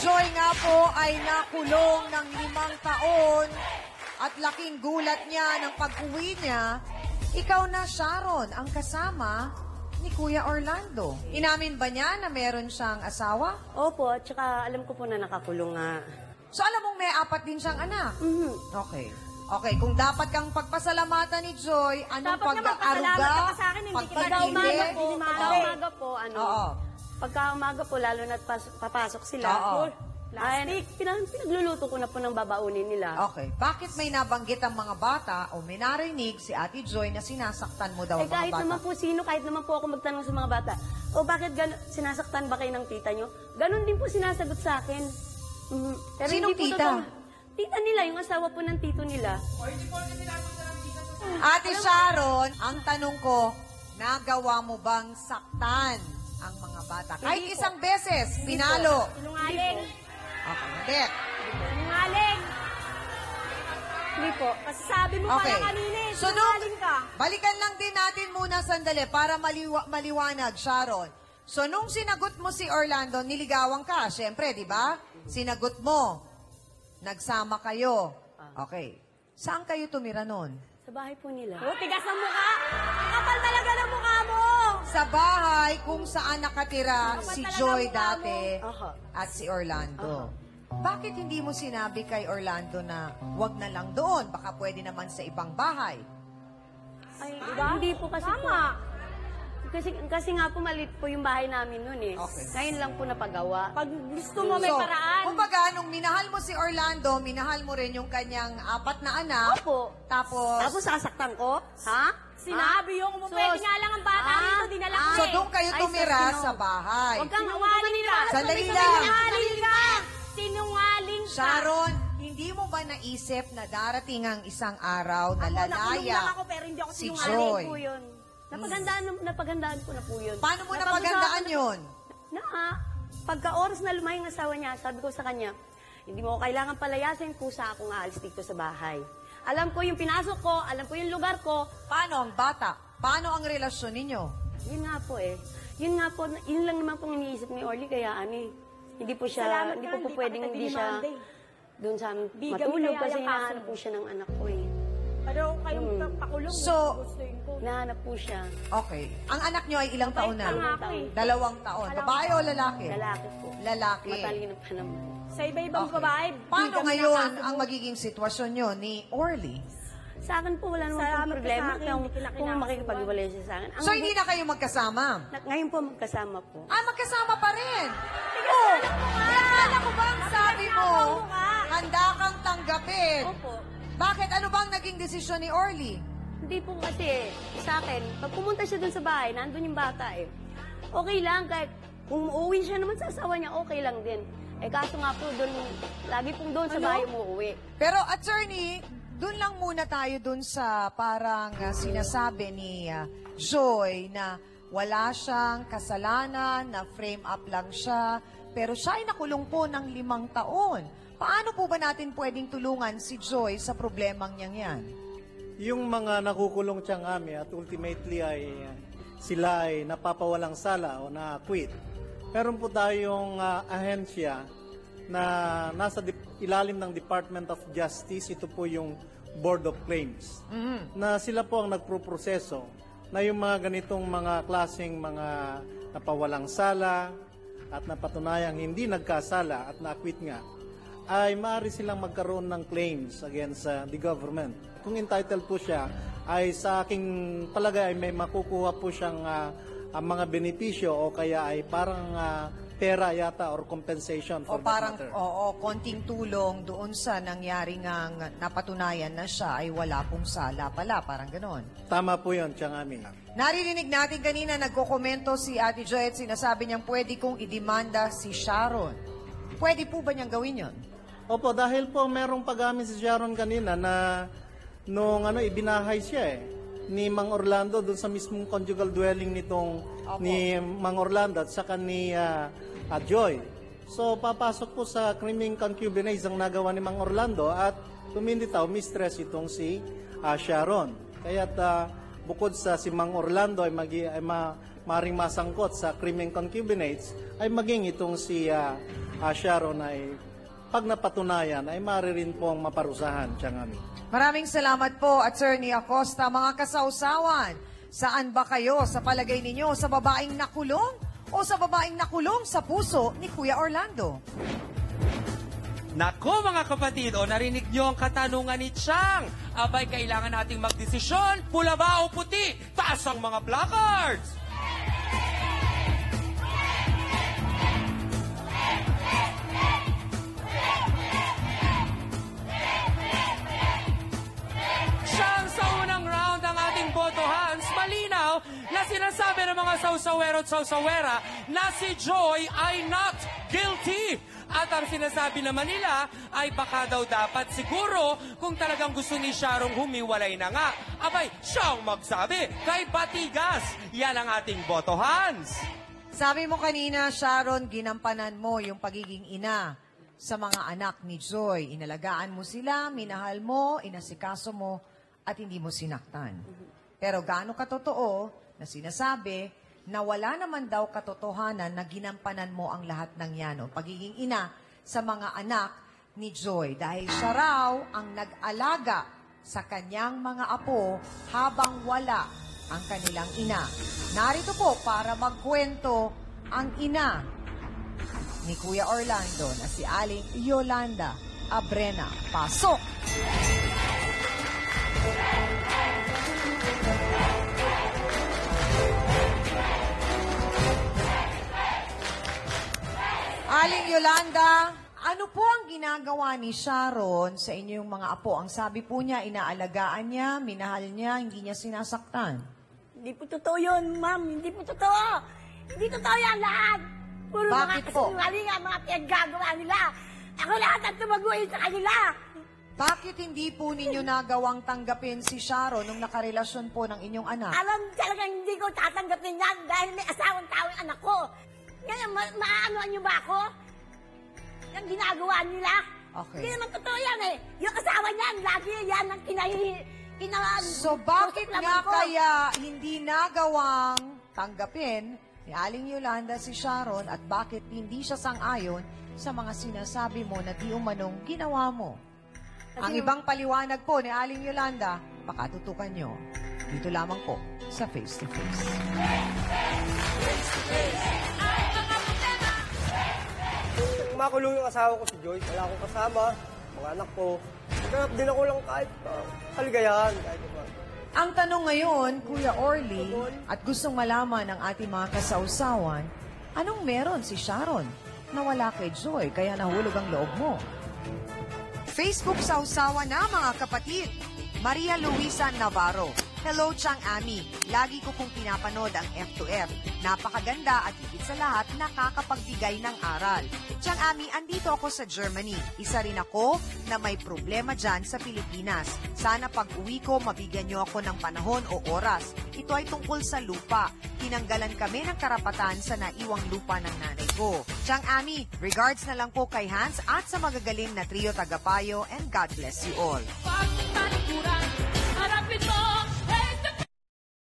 Joy nga po ay nakulong ng 5 taon at laking gulat niya ng pag-uwi niya. Ikaw na, Sharon, ang kasama ni Kuya Orlando. Inamin ba niya na meron siyang asawa? Opo, at saka alam ko po na nakakulong nga. So alam mong may 4 din siyang anak? Okay. Okay, kung dapat kang pagpasalamatan ni Joy, anong Dapat nga magpasalamat pag-aaruga? ka pa sa akin, hindi kita Pagka umaga po, Oo. pagka umaga po, lalo na't papasok sila. Oo. Ay, pinagluluto ko na po ng babaunin nila. Okay. Bakit may nabanggit ang mga bata o may narinig si Ate Joy na sinasaktan mo daw ang mga Kahit bata? naman po sino, kahit naman po ako magtanong sa mga bata, o bakit sinasaktan ba kayo ng tita nyo? Ganon din po sinasagot sa akin. Pero Sinong hindi po tita? totoo. Tita nila, yung asawa po ng tito nila. Ate Sharon, ang tanong ko, nagawa mo bang saktan ang mga bata? Kahit Hindi po. isang beses, pinalo. Sinungaling. Okay, hindi. Sinungaling. Hindi po. Kasi sabi mo Okay. pala kanina eh, So, sinungaling ka. balikan lang din natin muna sandali para maliwanag, Sharon. So, nung sinagot mo si Orlando, niligawan ka, syempre, di ba? Sinagot mo. Nagsama kayo. Okay. Saan kayo tumira nun? Sa bahay po nila. Oh, tigas ang mukha. Ang kapal talaga ng mukha mo. Sa bahay kung saan nakatira si talaga Joy mukha mo. dati Aha. at si Orlando. Bakit hindi mo sinabi kay Orlando na wag na lang doon? Baka pwede naman sa ibang bahay. Ay, Diba? hindi po kasi Tama. po. Kasi nga po maliit po yung bahay namin noon eh. Okay. Ngayon lang po napagawa. Pag gusto mo may paraan. Kumbaga, nung minahal mo si Orlando, minahal mo rin yung kanyang 4 na anak. Opo. Tapos, Tapos sasaktan ko? Ha? Sinabi yung So, pwede nga lang ang bata dito, dinala ko so eh. doon kayo Ay, tumira sino? sa bahay. Huwag kang Sinungaling ka. Sandali lang. Sinungaling ka. Sinungaling ka. Sharon, hindi mo ba naisip na darating ang isang araw na Ako, nakulong lalaya lang ako pero hindi ako si sinungaling. Joy? po yun. Napagandaan ko na po yun. Paano mo napagandaan yun? Pagka oras na lumayo ang asawa niya, sabi ko sa kanya, hindi mo ko kailangan palayasin, kusa akong aalis dito sa bahay. Alam ko yung pinasok ko, alam ko yung lugar ko. Paano ang bata? Paano ang relasyon ninyo? Yun nga po eh. Yun nga po, yun lang naman pong iniisip ni Orly, kaya hindi po siya, Salamat hindi ka, po hindi pa pwedeng kita hindi siya dinimanda eh. doon sa amin Bigam matulog kaya kasi yung kaso hinahanap mo. po siya ng anak ko eh. Pero kayong pakulong, So- gustuin ko. Hinahanap po siya. Okay. Ang anak nyo ay ilang taon na? pa nga ako eh. 2 taon. Babae o lalaki? Lalaki po. Lalaki. Matalino pa naman. Sa iba-ibang Okay. babae, Paano bigam ngayon na kaso ang mo. magiging sitwasyon nyo ni Orly? Sa akin po, wala naman Salamat pong ka problema sa akin, kung, hindi kita kung kinakasuhan. makikipag-iwalay siya sa akin. So, hindi na kayo magkasama? Ngayon po magkasama po. Magkasama pa rin. Oh, akala ko ba ang sabi mo, handa kang tanggapin? Opo. Bakit? Ano bang naging desisyon ni Orly? Hindi po kasi sa akin, pag pumunta siya dun sa bahay, nandun yung bata eh. Okay lang, kahit kung uuwi siya naman sa asawa niya, okay lang din. Eh kaso nga po, dun, lagi pong doon sa bahay umuwi. Pero attorney, dun lang muna tayo dun sa parang sinasabi ni Joy na wala siyang kasalanan, na frame up lang siya, pero siya ay nakulong po ng 5 taon. Paano po ba natin pwedeng tulungan si Joy sa problemang niyang yan? Yung mga nakukulong tiyang ami at ultimately ay sila ay napapawalang sala o na-quit. Meron po tayong ahensya na nasa ilalim ng Department of Justice. Ito po yung Board of Claims. Na sila po ang nagproproseso na yung mga ganitong mga klaseng mga napawalang sala at napatunayang hindi nagkasala at na-quit nga, ay maaari silang magkaroon ng claims against the government. Kung entitled po siya, ay sa aking palagay ay may makukuha po siyang mga benepisyo o kaya ay parang pera yata or compensation O for parang, that matter. konting tulong doon sa nangyari ngang napatunayan na siya ay wala pong sala pala, parang ganon. Tama po yun, Tiangami. Naririnig natin kanina, nagkokomento si Ate Joy at sinasabi niyang pwede kong idemanda si Sharon. Pwede po ba niyang gawin yon? Opo, dahil po merong pag-amin si Sharon kanina na nung ibinahay siya ni Mang Orlando doon sa mismong conjugal dwelling nitong ni Mang Orlando at saka ni Joy. So papasok po sa criminal concubinage ang nagawa ni Mang Orlando at tuminditaw mistress itong si Sharon. Kaya't bukod sa si Mang Orlando ay maring masangkot sa criminal concubinage ay maging itong si Sharon ay pag napatunayan ay maaari rin pong maparusahan siyang ami. Maraming salamat po, Attorney Acosta. Mga kasausawan, saan ba kayo sa palagay ninyo? Sa babaeng nakulong o sa babaeng nakulong sa puso ni Kuya Orlando? Nako mga kapatid, narinig niyo ang katanungan ni Chang. Abay, kailangan nating magdesisyon, pula ba o puti? Taas ang mga placards! Chang, sa unang round ng ating botohan, malinaw na sinasabi ng mga sausawero at sausawera na si Joy ay not guilty. At ang sinasabi naman nila ay baka daw dapat siguro kung talagang gusto ni Sharon humiwalay na nga. Abay, siyang magsabi kay Batigas. Yan ang ating botohans. Sabi mo kanina, Sharon, ginampanan mo yung pagiging ina sa mga anak ni Joy. Inalagaan mo sila, minahal mo, inasikaso mo, at hindi mo sinaktan. Pero gaano katotoo na sinasabi na wala naman daw katotohanan na ginampanan mo ang lahat ng yan, o pagiging ina sa mga anak ni Joy. Dahil siya raw ang nag-alaga sa kanyang mga apo habang wala ang kanilang ina. Narito po para magkwento ang ina ni Kuya Orlando na si Aling Yolanda Abrena. Pasok! Aling Yolanda, ano po ang ginagawa ni Sharon sa inyong mga apo? Ang sabi po niya, inaalagaan niya, minahal niya, hindi niya sinasaktan. Hindi po totoo yun, ma'am. Hindi po totoo. Hindi totoo yan lahat. Puro mga Bakit po? kasinungalingan, mga pinaggagawa nila. Ako lahat ang tumaguhin sa kanila. Bakit hindi po ninyo nagawang tanggapin si Sharon nung nakarelasyon po ng inyong anak? Alam talagang hindi ko tatanggapin yan dahil may asawang tao yung anak ko. Ngayon, maaanoan niyo ba ako? Yung ginagawa nila? Okay. Hindi naman totoo yan eh. Yung asawa niyan, lagi yan ang So bakit nga ko. kaya hindi nagawang tanggapin ni Aling Yolanda si Sharon at bakit hindi siya sang-ayon sa mga sinasabi mo na di umanong ginawa mo? Ang ibang paliwanag po ni Aling Yolanda, baka tutukan nyo. Dito lamang po sa Face to Face. Makulong yung asawa ko si Joyce. Wala akong kasama, mga anak ko. Naghanap din ako lang kahit kaligayahan. Kahit pa. Ang tanong ngayon, Kuya Orly, at gustong malaman ng ating mga kasausawan, anong meron si Sharon na wala kay Joy kaya nahulog ang loob mo? Facebook sausawan na mga kapatid. Maria Luisa Navarro. Hello, Chang Ami. Lagi ko kong pinapanood ang F2F. Napakaganda at higit sa lahat, nakakapagbigay ng aral. Chang Ami, andito ako sa Germany. Isa rin ako na may problema dyan sa Pilipinas. Sana pag uwi ko, mabigyan niyo ako ng panahon o oras. Ito ay tungkol sa lupa. Tinanggalan kami ng karapatan sa naiwang lupa ng nanay ko. Chang Ami, regards na lang po kay Hans at sa magagaling na trio Tagapayo and God bless you all. Pagtalikuran